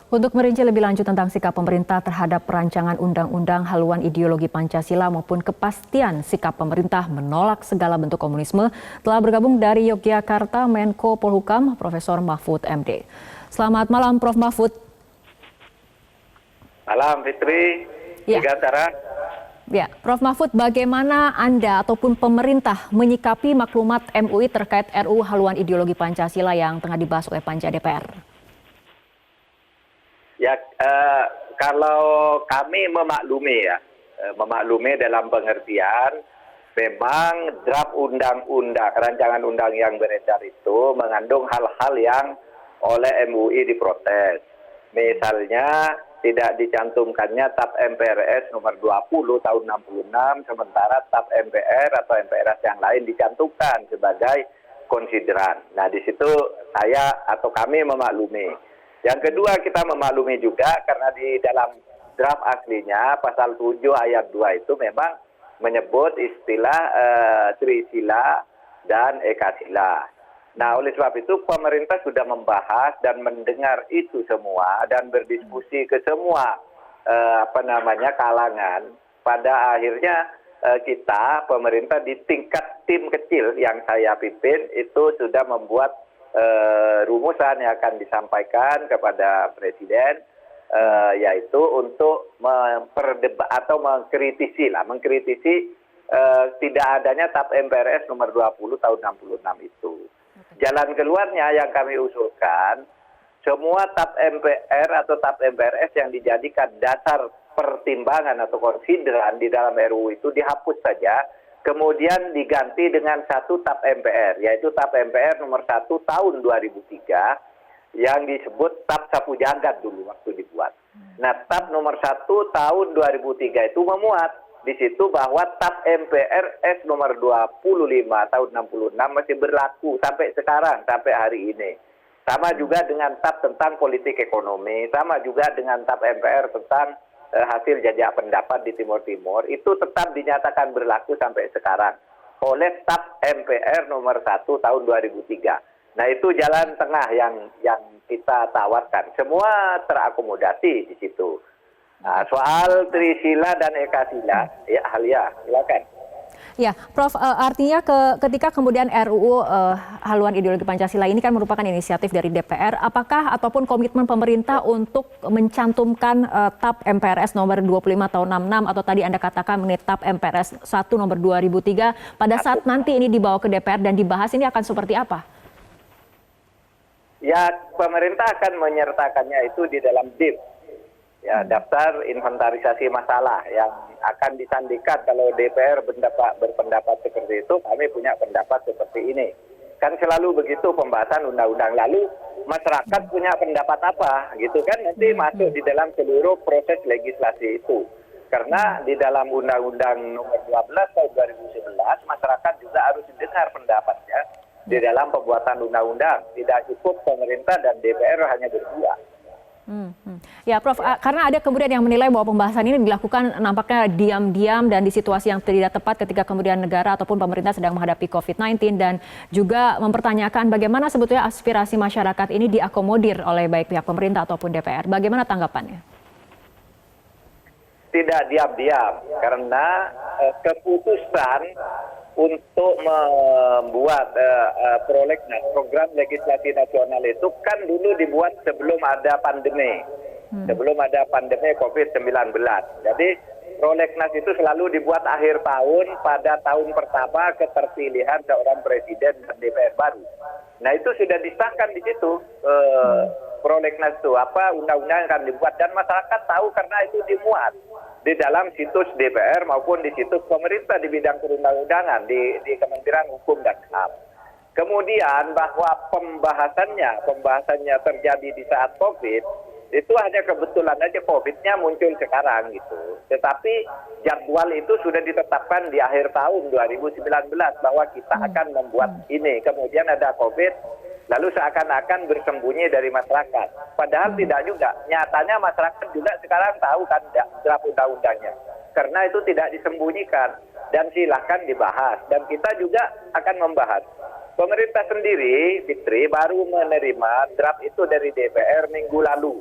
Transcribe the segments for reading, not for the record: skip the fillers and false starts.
Untuk merinci lebih lanjut tentang sikap pemerintah terhadap rancangan undang-undang haluan ideologi Pancasila maupun kepastian sikap pemerintah menolak segala bentuk komunisme, telah bergabung dari Yogyakarta Menko Polhukam Profesor Mahfud MD. Selamat malam Prof. Mahfud. Malam Fitri, Ya. Sarah. Ya, Prof. Mahfud, bagaimana Anda ataupun pemerintah menyikapi maklumat MUI terkait RUU haluan ideologi Pancasila yang tengah dibahas oleh Panja DPR? Ya, kalau kami memaklumi dalam pengertian memang draft undang-undang, rancangan undang yang beredar itu mengandung hal-hal yang oleh MUI diprotes. Misalnya tidak dicantumkannya TAP MPRS nomor 20 tahun 66, sementara TAP MPR atau MPRS yang lain dicantumkan sebagai konsideran. Nah, di situ saya atau kami memaklumi. Yang kedua, kita memaklumi juga karena di dalam draft aslinya pasal 7 ayat 2 itu memang menyebut istilah Trisila dan Ekasila. Nah, oleh sebab itu pemerintah sudah membahas dan mendengar itu semua dan berdiskusi ke semua kalangan. Pada akhirnya kita pemerintah di tingkat tim kecil yang saya pimpin itu sudah membuat rumusan yang akan disampaikan kepada Presiden, yaitu untuk mengkritisi tidak adanya TAP MPRS nomor 20 tahun 66 itu. Jalan keluarnya yang kami usulkan, semua TAP MPR atau TAP MPRS yang dijadikan dasar pertimbangan atau konsideran di dalam RUU itu dihapus saja, kemudian diganti dengan satu TAP MPR, yaitu TAP MPR nomor 1 tahun 2003 yang disebut TAP Sapu Jagat dulu waktu dibuat. Nah, TAP nomor 1 tahun 2003 itu memuat di situ bahwa TAP MPRS nomor 25 tahun 66 masih berlaku sampai sekarang, sampai hari ini. Sama juga dengan TAP tentang politik ekonomi, sama juga dengan TAP MPR tentang hasil jajak pendapat di Timur Timur itu tetap dinyatakan berlaku sampai sekarang oleh TAP MPR nomor 1 tahun 2003. Nah, itu jalan tengah yang kita tawarkan. Semua terakomodasi di situ. Nah, soal Trisila dan Ekasila, ya Halia, silakan. Ya, Prof, artinya ketika kemudian RUU haluan ideologi Pancasila ini kan merupakan inisiatif dari DPR, apakah ataupun komitmen pemerintah untuk mencantumkan TAP MPRS nomor 25 tahun 66 atau tadi Anda katakan mengenai TAP MPRS 1 nomor 2003 pada saat nanti ini dibawa ke DPR dan dibahas ini akan seperti apa? Ya, pemerintah akan menyertakannya itu di dalam DIP. Ya, daftar inventarisasi masalah yang akan disandingkan kalau DPR berpendapat seperti itu, kami punya pendapat seperti ini. Kan selalu begitu pembahasan undang-undang. Lalu masyarakat punya pendapat apa, gitu kan, nanti masuk di dalam seluruh proses legislasi itu. Karena di dalam Undang-Undang nomor 12 tahun 2011, masyarakat juga harus didengar pendapatnya di dalam pembuatan undang-undang. Tidak cukup pemerintah dan DPR hanya berdua. Ya, Prof, karena ada kemudian yang menilai bahwa pembahasan ini dilakukan nampaknya diam-diam dan di situasi yang tidak tepat ketika kemudian negara ataupun pemerintah sedang menghadapi COVID-19 dan juga mempertanyakan bagaimana sebetulnya aspirasi masyarakat ini diakomodir oleh baik pihak pemerintah ataupun DPR. Bagaimana tanggapannya? Tidak diam-diam, karena keputusan untuk membuat prolegnas, program legislasi nasional itu kan dulu dibuat sebelum ada pandemi. Sebelum ada pandemi COVID-19. Jadi prolegnas itu selalu dibuat akhir tahun pada tahun pertama keterpilihan seorang presiden dan DPR baru. Nah, itu sudah disahkan di situ prolegnas itu undang-undang yang akan dibuat dan masyarakat tahu karena itu dimuat di dalam situs DPR maupun di situs pemerintah di bidang perundang-undangan di Kementerian Hukum dan HAM. Kemudian bahwa pembahasannya terjadi di saat COVID, itu hanya kebetulan aja COVID-nya muncul sekarang gitu. Tetapi jadwal itu sudah ditetapkan di akhir tahun 2019 bahwa kita akan membuat ini. Kemudian ada COVID, lalu seakan-akan bersembunyi dari masyarakat. Padahal tidak juga. Nyatanya masyarakat juga sekarang tahu kan draft undang-undangnya. Karena itu tidak disembunyikan dan silahkan dibahas. Dan kita juga akan membahas. pemerintah sendiri, Fitri, baru menerima draft itu dari DPR minggu lalu.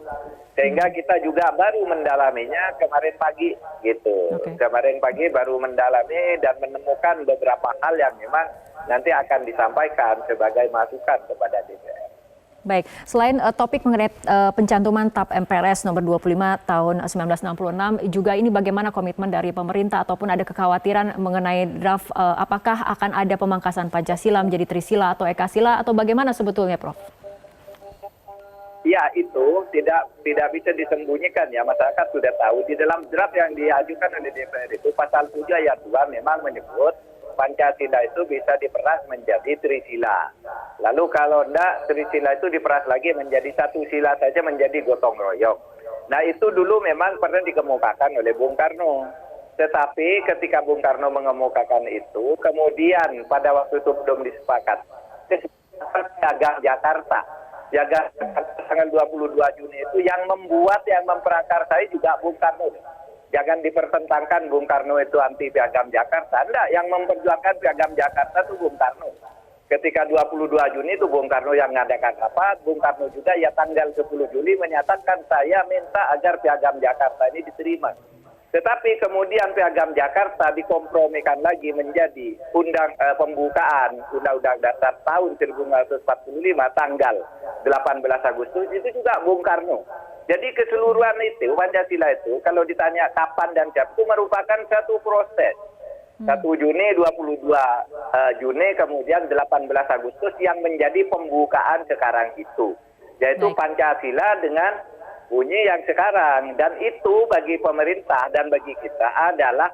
Sehingga kita juga baru mendalaminya kemarin pagi gitu. Kemarin pagi baru mendalami dan menemukan beberapa hal yang memang nanti akan disampaikan sebagai masukan kepada DPR. Baik, selain topik mengenai pencantuman TAP MPRS nomor 25 tahun 1966, juga ini bagaimana komitmen dari pemerintah ataupun ada kekhawatiran mengenai draft apakah akan ada pemangkasan Pancasila menjadi Trisila atau Ekasila atau bagaimana sebetulnya, Prof? Ya, itu tidak bisa disembunyikan ya, masyarakat sudah tahu. Di dalam draft yang diajukan oleh DPR itu pasal 7 ayat 2 memang menyebut Pancasila itu bisa diperas menjadi Trisila. Lalu kalau enggak, Trisila itu diperas lagi menjadi satu sila saja menjadi gotong royong. Nah itu dulu memang pernah dikemukakan oleh Bung Karno. Tetapi ketika Bung Karno mengemukakan itu, kemudian pada waktu itu belum disepakat. Piagam Jakarta. Piagam tanggal 22 Juni itu yang memprakarsai juga Bung Karno. Jangan dipertentangkan Bung Karno itu anti Piagam Jakarta. Enggak, yang memperjuangkan Piagam Jakarta itu Bung Karno. Ketika 22 Juni itu Bung Karno yang mengadakan rapat, Bung Karno juga ya tanggal 10 Juli menyatakan saya minta agar Piagam Jakarta ini diterima. Tetapi kemudian Piagam Jakarta dikompromikan lagi menjadi pembukaan Undang-Undang Dasar tahun 1945 tanggal 18 Agustus itu juga Bung Karno. Jadi keseluruhan itu Pancasila itu kalau ditanya kapan dan siapa itu merupakan satu proses. 1 Juni, 22 Juni, kemudian 18 Agustus yang menjadi pembukaan sekarang itu. Yaitu Pancasila dengan bunyi yang sekarang. Dan itu bagi pemerintah dan bagi kita adalah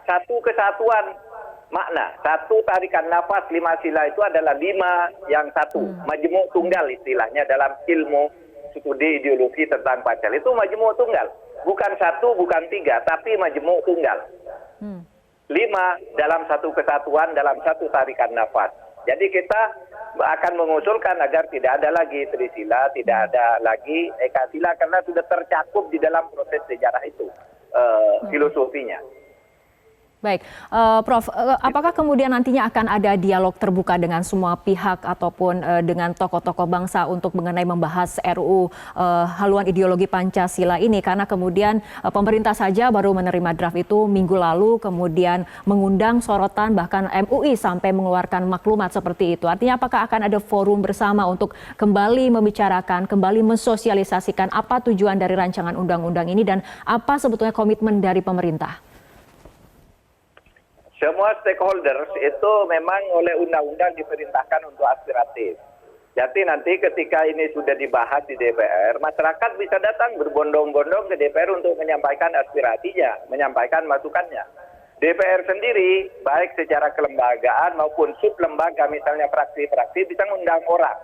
satu kesatuan makna. Satu tarikan nafas 5 sila itu adalah 5 yang satu. Majmuk tunggal istilahnya dalam ilmu studi ideologi tentang Pancasila. Itu majmuk tunggal. Bukan 1, bukan 3, tapi majmuk tunggal. 5 dalam satu kesatuan, dalam satu tarikan nafas. Jadi kita akan mengusulkan agar tidak ada lagi Trisila, tidak ada lagi Ekasila karena sudah tercakup di dalam proses sejarah itu filosofinya. Baik, Prof, apakah kemudian nantinya akan ada dialog terbuka dengan semua pihak ataupun dengan tokoh-tokoh bangsa untuk mengenai membahas RUU haluan ideologi Pancasila ini? Karena kemudian pemerintah saja baru menerima draft itu minggu lalu, kemudian mengundang sorotan bahkan MUI sampai mengeluarkan maklumat seperti itu. Artinya apakah akan ada forum bersama untuk kembali membicarakan, kembali mensosialisasikan apa tujuan dari rancangan undang-undang ini dan apa sebetulnya komitmen dari pemerintah? Semua stakeholders itu memang oleh undang-undang diperintahkan untuk aspiratif. Jadi nanti ketika ini sudah dibahas di DPR, masyarakat bisa datang berbondong-bondong ke DPR untuk menyampaikan aspirasinya, menyampaikan masukannya. DPR sendiri, baik secara kelembagaan maupun sublembaga, misalnya fraksi-fraksi, bisa mengundang orang.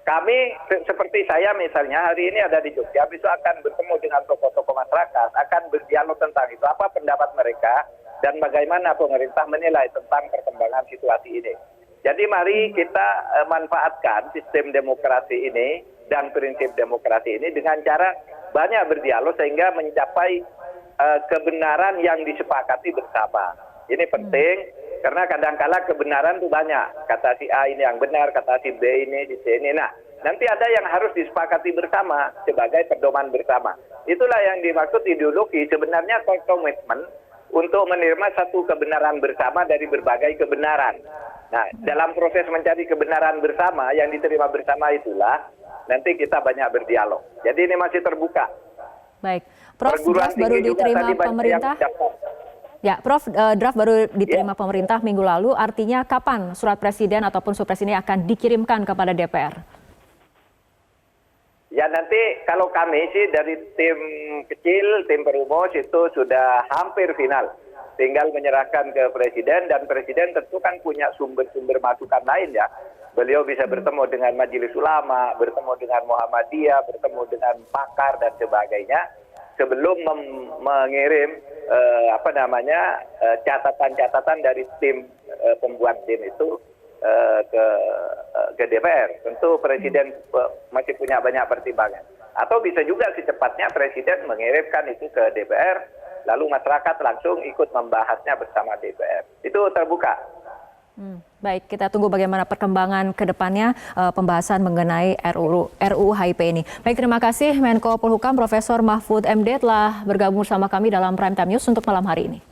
Kami, seperti saya misalnya, hari ini ada di Jogja, besok akan bertemu dengan tokoh-tokoh masyarakat, akan berdialog tentang itu, apa pendapat mereka, dan bagaimana pemerintah menilai tentang perkembangan situasi ini. Jadi mari kita manfaatkan sistem demokrasi ini dan prinsip demokrasi ini dengan cara banyak berdialog sehingga mencapai kebenaran yang disepakati bersama. Ini penting karena kadang-kala kebenaran itu banyak. Kata si A ini yang benar, kata si B ini di sini. Nah, nanti ada yang harus disepakati bersama sebagai pedoman bersama. Itulah yang dimaksud ideologi. Sebenarnya komitmen untuk menerima satu kebenaran bersama dari berbagai kebenaran. Nah, dalam proses mencari kebenaran bersama yang diterima bersama itulah nanti kita banyak berdialog. Jadi ini masih terbuka. Baik, Prof, draft baru diterima pemerintah. Ya, Prof, draft baru diterima pemerintah minggu lalu. Artinya kapan surat presiden ataupun supres ini akan dikirimkan kepada DPR? Ya nanti kalau kami sih dari tim kecil, tim perumus itu sudah hampir final. Tinggal menyerahkan ke presiden dan presiden tentu kan punya sumber-sumber masukan lain ya. Beliau bisa bertemu dengan Majelis Ulama, bertemu dengan Muhammadiyah, bertemu dengan pakar dan sebagainya sebelum mengirim catatan-catatan dari tim pembuat DIN itu ke DPR. Tentu presiden masih punya banyak pertimbangan. Atau bisa juga secepatnya presiden mengirimkan itu ke DPR, lalu masyarakat langsung ikut membahasnya bersama DPR. Itu terbuka. Baik, kita tunggu bagaimana perkembangan ke depannya pembahasan mengenai RUU HIP ini. Baik, terima kasih Menko Polhukam Profesor Mahfud MD telah bergabung bersama kami dalam Prime Time News untuk malam hari ini.